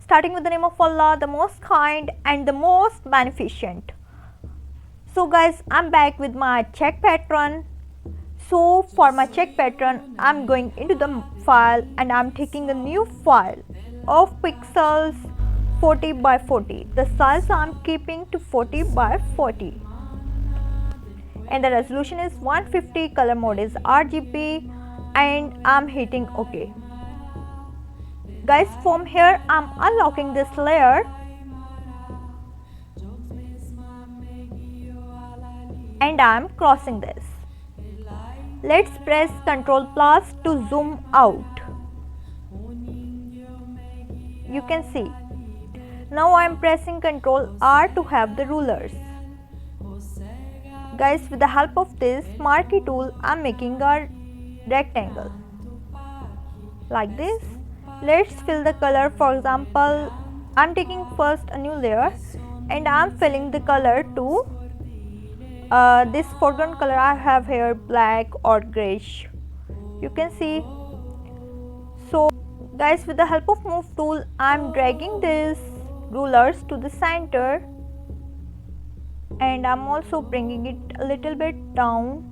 Starting with the name of Allah, the most kind and the most beneficent. So guys, I'm back with my check pattern. So for my check pattern, I'm going into the file and I'm taking a new file of pixels 40 by 40. The size I'm keeping to 40 by 40. And the resolution is 150, color mode is RGB, and I'm hitting OK. Guys, from here I'm unlocking this layer and I'm crossing this. Let's press Ctrl plus to zoom out. You can see. Now I'm pressing Ctrl R to have the rulers. Guys, with the help of this marquee tool, I'm making a rectangle like this. Let's fill the color. For example, I'm taking first a new layer and I'm filling the color to this foreground color I have here, black or grayish. You can see. So guys, with the help of move tool, I'm dragging these rulers to the center and I'm also bringing it a little bit down.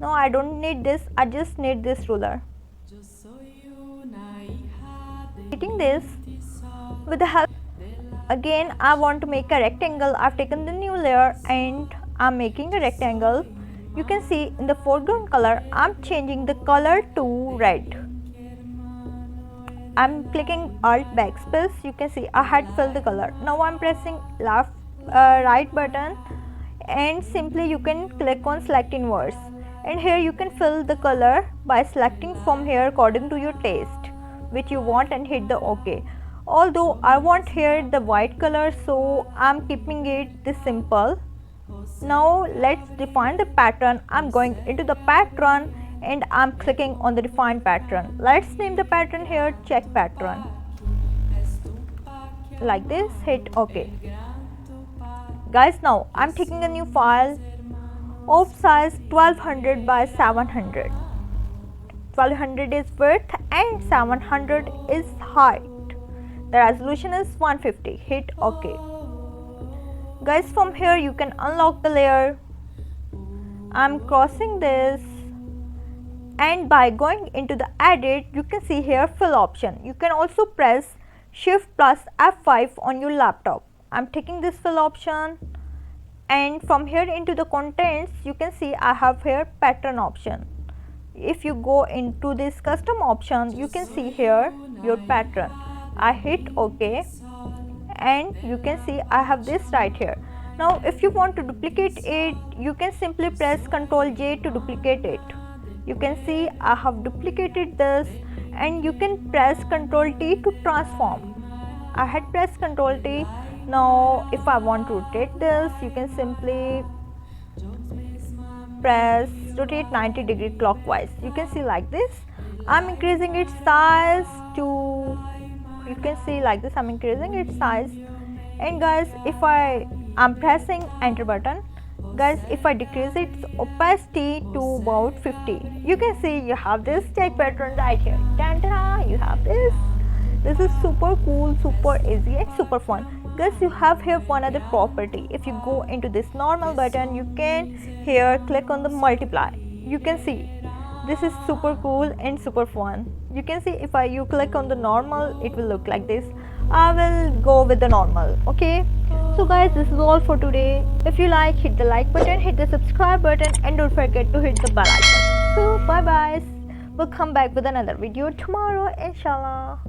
No, I don't need this, I just need this ruler. Hitting this with the help, again I want to make a rectangle. I've taken the new layer and I'm making a rectangle. You can see in the foreground color I'm changing the color to red. I'm clicking Alt backspace. You can see I had filled the color. Now I'm pressing right button and simply you can click on select inverse, and here you can fill the color by selecting from here according to your taste which you want and hit the OK. Although I want here the white color, so I'm keeping it this simple. Now let's define the pattern. I'm going into the pattern and I'm clicking on the define pattern. Let's name the pattern here check pattern like this, hit OK. Guys, now I'm taking a new file of size 1200 by 700. 1200 is width and 700 is height. The resolution is 150. Hit OK. Guys, from here you can unlock the layer. I'm crossing this, and by going into the edit you can see here fill option. You can also press shift plus F5 on your laptop. I'm taking this fill option, and from here into the contents you can see I have here pattern option. If you go into this custom option, you can see here your pattern. I hit OK and you can see I have this right here. Now if you want to duplicate it, you can simply press Ctrl J to duplicate it. You can see I have duplicated this, and you can press Ctrl T to transform. I had pressed Ctrl T. Now if I want to rotate this, you can simply press rotate 90 degree clockwise. You can see like this. I'm increasing its size to, you can see like this, I'm increasing its size. And guys, if I'm pressing enter button, guys, if I decrease its opacity to about 50, you can see you have this check pattern right here. Ta-da, you have this. This is super cool, super easy and super fun. Guys, you have here one other property. If you go into this normal button, you can here click on the multiply. You can see this is super cool and super fun. You can see if you click on the normal, it will look like this. I will go with the normal. Okay, so guys, this is all for today. If you like, hit the like button, hit the subscribe button, and don't forget to hit the bell icon. So bye bye. We'll come back with another video tomorrow, inshallah.